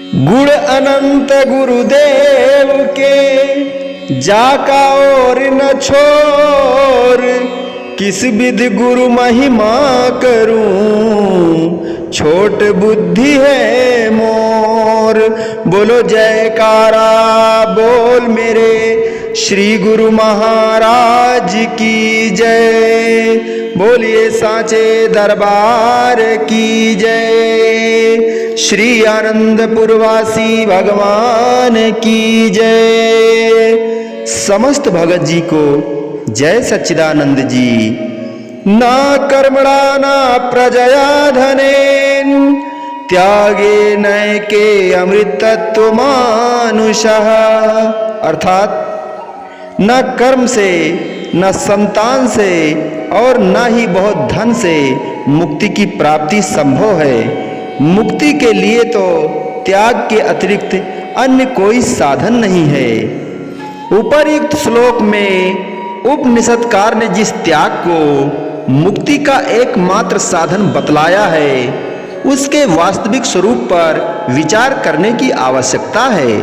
गुण अनंत गुरुदेव के जाका और न छोर, किस विधि गुरु महिमा करूं छोट बुद्धि है मोर। बोलो जयकारा बोल मेरे श्री गुरु महाराज की जय। बोलिए सांचे दरबार की जय। श्री आनंदपुरवासी भगवान की जय। समस्त भगत जी को जय सच्चिदानंद जी। ना कर्मणा ना प्रजया धनेन त्यागे नैके अमृतत्व मानुषः। अर्थात न कर्म से, न संतान से और न ही बहुत धन से मुक्ति की प्राप्ति संभव है। मुक्ति के लिए तो त्याग के अतिरिक्त अन्य कोई साधन नहीं है। उपरयुक्त श्लोक में उपनिषदकार ने जिस त्याग को मुक्ति का एकमात्र साधन बतलाया है, उसके वास्तविक स्वरूप पर विचार करने की आवश्यकता है।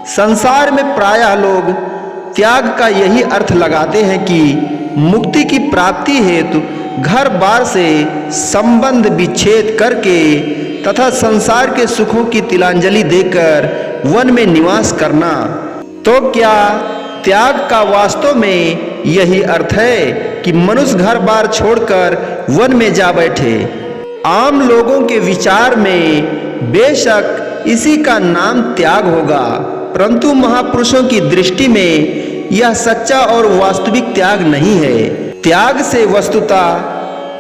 संसार में प्रायः लोग त्याग का यही अर्थ लगाते हैं कि मुक्ति की प्राप्ति हेतु घर बार से संबंध विच्छेद करके तथा संसार के सुखों की तिलांजलि देकर वन में निवास करना। तो क्या त्याग का वास्तव में यही अर्थ है कि मनुष्य घर बार छोड़कर वन में जा बैठे? आम लोगों के विचार में बेशक इसी का नाम त्याग होगा, परंतु महापुरुषों की दृष्टि में यह सच्चा और वास्तविक त्याग नहीं है। त्याग से वस्तुतः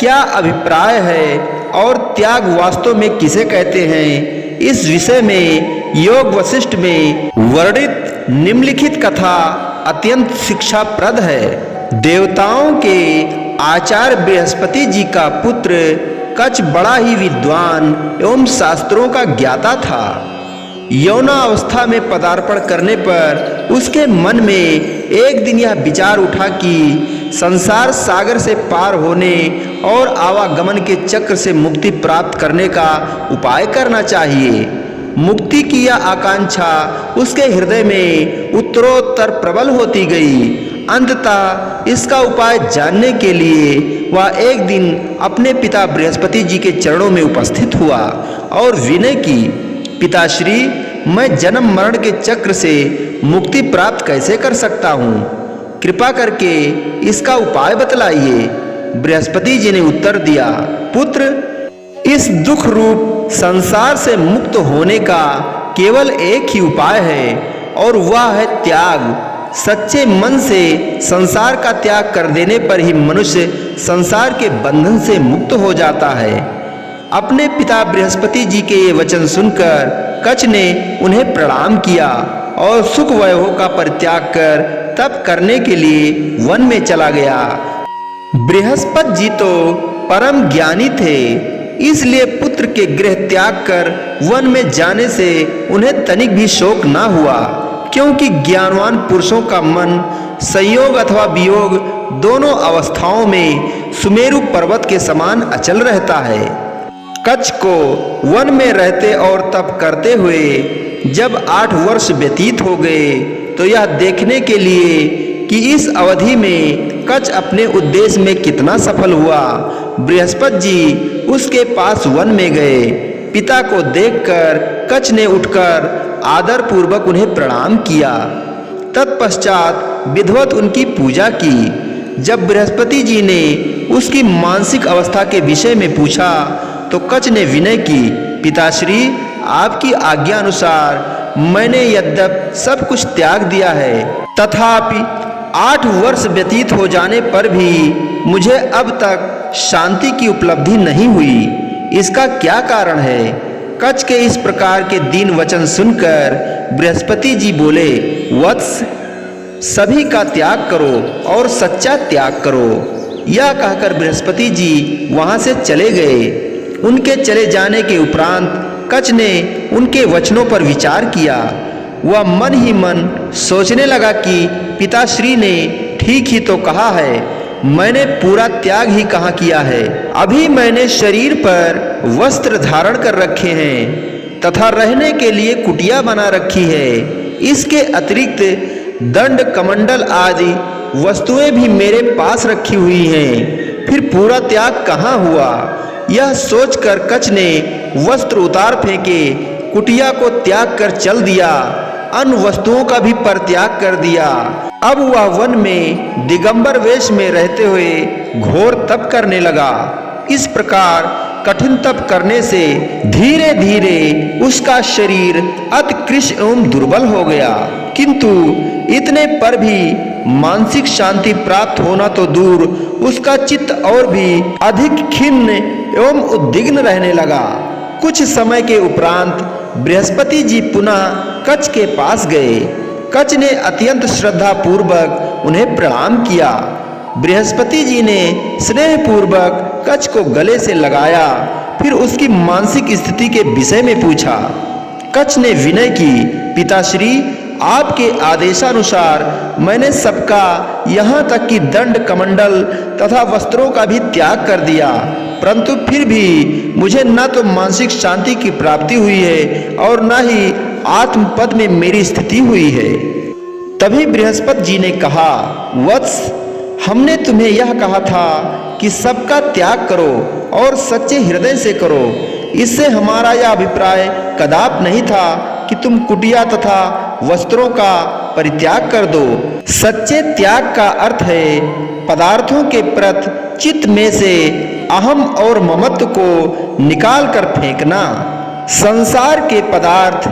क्या अभिप्राय है और त्याग वास्तव में किसे कहते हैं, इस विषय में योग वशिष्ठ में वर्णित निम्नलिखित कथा अत्यंत शिक्षाप्रद है। देवताओं के आचार्य बृहस्पति जी का पुत्र कच्छ बड़ा ही विद्वान एवं शास्त्रों का ज्ञाता था। यौनावस्था में पदार्पण करने पर उसके मन में एक दिन यह विचार उठा कि संसार सागर से पार होने और आवागमन के चक्र से मुक्ति प्राप्त करने का उपाय करना चाहिए। मुक्ति की यह आकांक्षा उसके हृदय में उत्तरोत्तर प्रबल होती गई। अंततः इसका उपाय जानने के लिए वह एक दिन अपने पिता बृहस्पति जी के चरणों में उपस्थित हुआ और विनय की, पिताश्री, मैं जन्म मरण के चक्र से मुक्ति प्राप्त कैसे कर सकता हूँ? कृपा करके इसका उपाय बतलाइए। बृहस्पति जी ने उत्तर दिया, पुत्र, इस दुख रूप संसार से मुक्त होने का केवल एक ही उपाय है और वह है त्याग। सच्चे मन से संसार का त्याग कर देने पर ही मनुष्य संसार के बंधन से मुक्त हो जाता है। अपने पिता बृहस्पति जी के ये वचन सुनकर कच्छ ने उन्हें प्रणाम किया और सुख वैभव का परित्याग कर तप करने के लिए वन में चला गया। बृहस्पति जी तो परम ज्ञानी थे, इसलिए पुत्र के गृह त्याग कर वन में जाने से उन्हें तनिक भी शोक न हुआ, क्योंकि ज्ञानवान पुरुषों का मन संयोग अथवा वियोग दोनों अवस्थाओं में सुमेरु पर्वत के समान अचल रहता है। कच्छ को वन में रहते और तप करते हुए जब 8 वर्ष व्यतीत हो गए, तो यह देखने के लिए कि इस अवधि में कच्छ अपने उद्देश्य में कितना सफल हुआ, बृहस्पति जी उसके पास वन में गए। पिता को देखकर कच्छ ने उठकर आदर पूर्वक उन्हें प्रणाम किया। तत्पश्चात विधिवत उनकी पूजा की। जब बृहस्पति जी ने उसकी मानसिक अवस्था के विषय में पूछा, तो कच्छ ने विनय की, पिताश्री, आपकी आज्ञा अनुसार मैंने यद्यप सब कुछ त्याग दिया है, तथापि 8 वर्ष व्यतीत हो जाने पर भी मुझे अब तक शांति की उपलब्धि नहीं हुई। इसका क्या कारण है? कच्छ के इस प्रकार के दीन वचन सुनकर बृहस्पति जी बोले, वत्स, सभी का त्याग करो और सच्चा त्याग करो। यह कहकर बृहस्पति जी वहां से चले गए। उनके चले जाने के उपरांत कच्छ ने उनके वचनों पर विचार किया। वह मन ही मन सोचने लगा कि पिताश्री ने ठीक ही तो कहा है, मैंने पूरा त्याग ही कहाँ किया है। अभी मैंने शरीर पर वस्त्र धारण कर रखे हैं, तथा रहने के लिए कुटिया बना रखी है। इसके अतिरिक्त दंड कमंडल आदि वस्तुएं भी मेरे पास रखी हुई हैं। फिर पूरा त्याग कहाँ हुआ? यह सोचकर कच्छ ने वस्त्र उतार फेंके, कुटिया को त्याग कर चल दिया, अन्य वस्तुओं का भी परित्याग कर दिया। अब वह वन में दिगंबर वेश में रहते हुए घोर तप करने लगा। इस प्रकार कठिन तप करने से धीरे धीरे उसका शरीर अति कृश एवं दुर्बल हो गया, किंतु इतने पर भी मानसिक शांति प्राप्त होना तो दूर, उसका चित्त और भी अधिक खिन्न एवं उद्विग्न रहने लगा। कुछ समय के उपरांत बृहस्पति जी पुनः कच्छ के पास गए। कच्छ ने अत्यंत श्रद्धा पूर्वक उन्हें प्रणाम किया। बृहस्पति जी ने स्नेह पूर्वक कच्छ को गले से लगाया, फिर उसकी मानसिक स्थिति के विषय में पूछा। कच्छ ने विनय की, पिताश्री, आपके आदेशानुसार मैंने सबका, यहाँ तक कि दंड कमंडल तथा वस्त्रों का भी त्याग कर दिया, परंतु फिर भी मुझे न तो मानसिक शांति की प्राप्ति हुई है और न ही आत्मपद में मेरी स्थिति हुई है। तभी बृहस्पति जी ने कहा, वत्स, हमने तुम्हें यह कहा था कि सबका त्याग करो और सच्चे हृदय से करो। इससे हमारा यह अभिप्राय कदाप नहीं था कि तुम कुटिया तथा वस्त्रों का परित्याग कर दो। सच्चे त्याग का अर्थ है पदार्थों के प्रति चित्त में से अहम और ममत्व को निकाल कर फेंकना। संसार के पदार्थ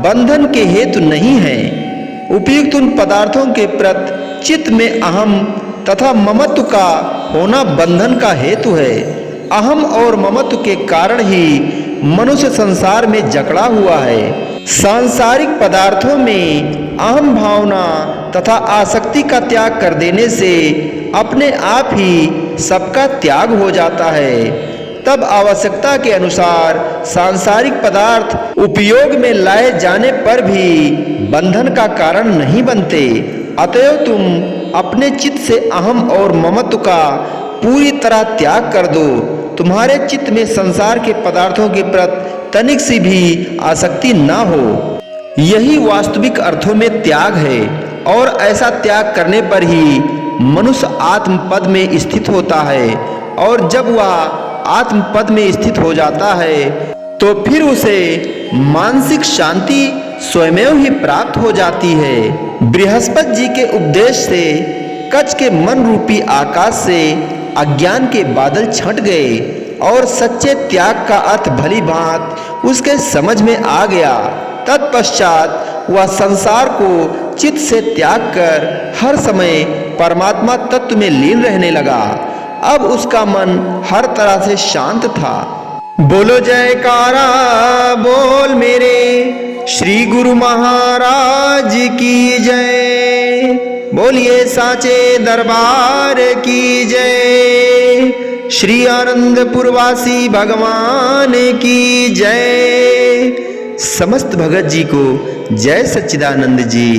बंधन के हेतु नहीं हैं। उपयुक्त उन पदार्थों के प्रति चित्त में अहम तथा ममत्व का होना बंधन का हेतु है। अहम और ममत्व के कारण ही मनुष्य संसार में जकड़ा हुआ है। सांसारिक पदार्थों में अहम भावना तथा आसक्ति का त्याग कर देने से अपने आप ही सबका त्याग हो जाता है। तब आवश्यकता के अनुसार सांसारिक पदार्थ उपयोग में लाए जाने पर भी बंधन का कारण नहीं बनते। अतएव तुम अपने चित्त से अहम और ममत्व का पूरी तरह त्याग कर दो। तुम्हारे चित्त में संसार के पदार्थों के प्रति तनिक सी भी आसक्ति न हो। यही वास्तविक अर्थों में त्याग है, और ऐसा त्याग करने पर ही मनुष्य आत्मपद में स्थित होता है। और जब वह आत्मपद में स्थित हो जाता है तो फिर उसे मानसिक शांति स्वयं ही प्राप्त हो जाती है। बृहस्पति जी के उपदेश से कच्छ के मन रूपी आकाश से अज्ञान के बादल छंट गए और सच्चे त्याग का अर्थ भली भांति उसके समझ में आ गया। तत्पश्चात वह संसार को चित्त से त्याग कर हर समय परमात्मा तत्व में लीन रहने लगा। अब उसका मन हर तरह से शांत था। बोलो जयकारा बोल मेरे श्री गुरु महाराज की जय। बोलिए साचे दरबार की जय। श्री आनंदपुरवासी भगवान की जय। समस्त भगत जी को जय सच्चिदानंद जी।